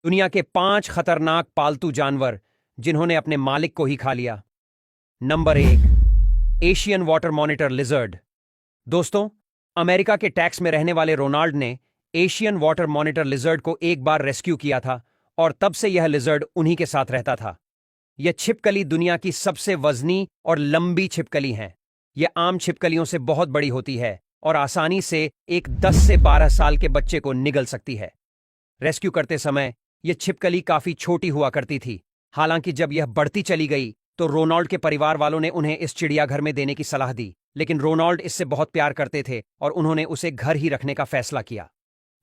दुनिया के 5 खतरनाक पालतू जानवर जिन्होंने अपने मालिक को ही खा लिया। Number 1, Asian water monitor lizard. दोस्तों, अमेरिका के टैक्स में रहने वाले रोनाल्ड ने एशियन वाटर मॉनिटर लिजर्ड को एक बार रेस्क्यू किया था और तब से यह लिजर्ड उन्हीं के साथ रहता था। यह छिपकली दुनिया की सबसे वजनी और लंबी छिपकली है। यह आम छिपकलियों से बहुत बड़ी होती है और आसानी से एक 10 से 12 साल के बच्चे को निगल सकती है। रेस्क्यू करते समय यह छिपकली काफी छोटी हुआ करती थी। हालांकि जब यह बढ़ती चली गई तो रोनाल्ड के परिवार वालों ने उन्हें इस चिड़ियाघर में देने की सलाह दी, लेकिन रोनाल्ड इससे बहुत प्यार करते थे और उन्होंने उसे घर ही रखने का फैसला किया।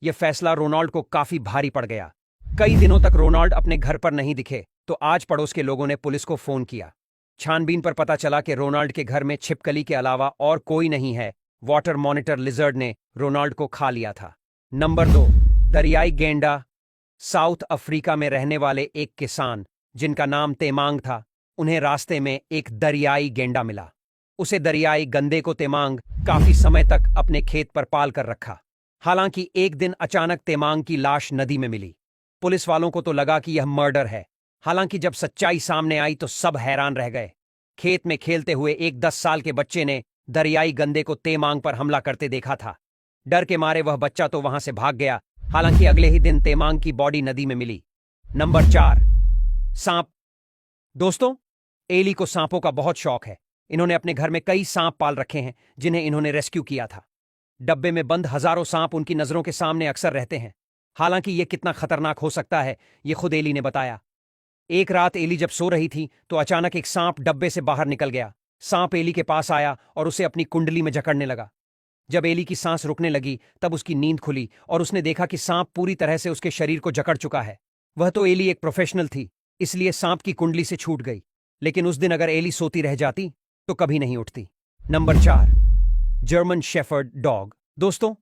यह फैसला रोनाल्ड को काफी भारी पड़ गया। कई दिनों तक रोनाल्ड अपने घर पर नहीं दिखे तो आज पड़ोस के लोगों ने पुलिस को फोन किया। छानबीन पर पता चला कि रोनाल्ड के घर में छिपकली के अलावा और कोई नहीं है। वाटर मॉनिटर लिजर्ड ने रोनाल्ड को खा लिया था। नंबर 2, दरियाई गेंडा। साउथ अफ्रीका में रहने वाले एक किसान जिनका नाम तेमांग था, उन्हें रास्ते में एक दरियाई गेंडा मिला। उसे दरियाई गंदे को तेमांग काफी समय तक अपने खेत पर पाल कर रखा। हालांकि एक दिन अचानक तेमांग की लाश नदी में मिली। पुलिस वालों को तो लगा कि यह मर्डर है। हालांकि जब सच्चाई सामने आई तो सब हैरान रह गए। खेत में खेलते हुए एक 10 साल के बच्चे ने दरियाई गंदे को तेमांग पर हमला करते देखा था। डर के मारे वह बच्चा तो वहां से भाग गया। हालांकि अगले ही दिन तेमांग की बॉडी नदी में मिली। नंबर 4, सांप। दोस्तों, एली को सांपों का बहुत शौक है। इन्होंने अपने घर में कई सांप पाल रखे हैं जिन्हें इन्होंने रेस्क्यू किया था। डब्बे में बंद हजारों सांप उनकी नजरों के सामने अक्सर रहते हैं। हालांकि यह कितना खतरनाक हो सकता है यह खुद एली ने बताया। एक रात एली जब सो रही थी तो अचानक एक सांप डब्बे से बाहर निकल गया। सांप एली के पास आया और उसे अपनी कुंडली में जकड़ने लगा। जब एली की सांस रुकने लगी तब उसकी नींद खुली और उसने देखा कि सांप पूरी तरह से उसके शरीर को जकड़ चुका है। वह तो एली एक प्रोफेशनल थी, इसलिए सांप की कुंडली से छूट गई। लेकिन उस दिन अगर एली सोती रह जाती तो कभी नहीं उठती। Number 4, German shepherd dog. दोस्तों,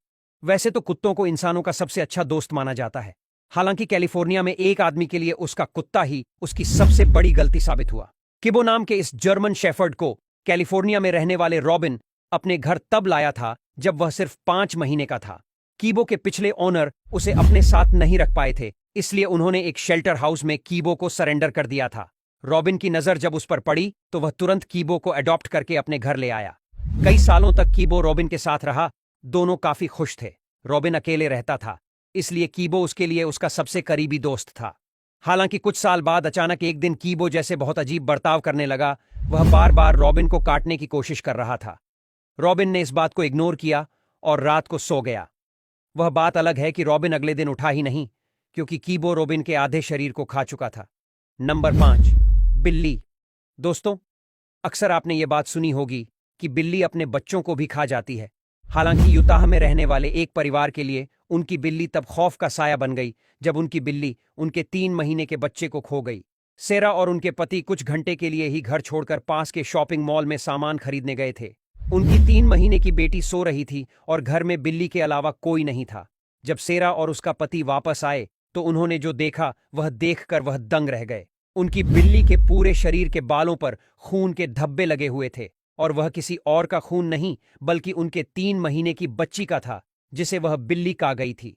वैसे तो कुत्तों को इंसानों का सबसे अच्छा दोस्त माना जाता है। हालांकि कैलिफोर्निया में एक आदमी के लिए उसका कुत्ता ही उसकी सबसे बड़ी गलती साबित हुआ। किबो नाम के इस जर्मन शेफर्ड को कैलिफोर्निया में रहने वाले रॉबिन अपने घर तब लाया था जब वह सिर्फ 5 महीने का था। कीबो के पिछले ओनर उसे अपने साथ नहीं रख पाए थे, इसलिए उन्होंने एक शेल्टर हाउस में कीबो को सरेंडर कर दिया था। रॉबिन की नजर जब उस पर पड़ी तो वह तुरंत कीबो को अडॉप्ट करके अपने घर ले आया। कई सालों तक कीबो रॉबिन के साथ रहा। दोनों काफी खुश थे। रॉबिन अकेले रहता था, इसलिए कीबो उसके लिए उसका सबसे करीबी दोस्त था। हालांकि कुछ साल बाद अचानक एक दिन कीबो जैसे बहुत अजीब बर्ताव करने लगा। वह बार बार रॉबिन को काटने की कोशिश कर रहा था। रॉबिन ने इस बात को इग्नोर किया और रात को सो गया। वह बात अलग है कि रॉबिन अगले दिन उठा ही नहीं, क्योंकि कीबो रॉबिन के आधे शरीर को खा चुका था। नंबर 5, बिल्ली। दोस्तों, अक्सर आपने ये बात सुनी होगी कि बिल्ली अपने बच्चों को भी खा जाती है। हालांकि यूताह में रहने वाले एक परिवार के लिए उनकी बिल्ली तब खौफ का साया बन गई जब उनकी बिल्ली उनके 3 महीने के बच्चे को खो गई। सेरा और उनके पति कुछ घंटे के लिए ही घर छोड़कर पास के शॉपिंग मॉल में सामान खरीदने गए थे। उनकी 3 महीने की बेटी सो रही थी और घर में बिल्ली के अलावा कोई नहीं था। जब सेरा और उसका पति वापस आए तो उन्होंने जो देखा वह देखकर वह दंग रह गए। उनकी बिल्ली के पूरे शरीर के बालों पर खून के धब्बे लगे हुए थे और वह किसी और का खून नहीं बल्कि उनके 3 महीने की बच्ची का था जिसे वह बिल्ली खा गई थी।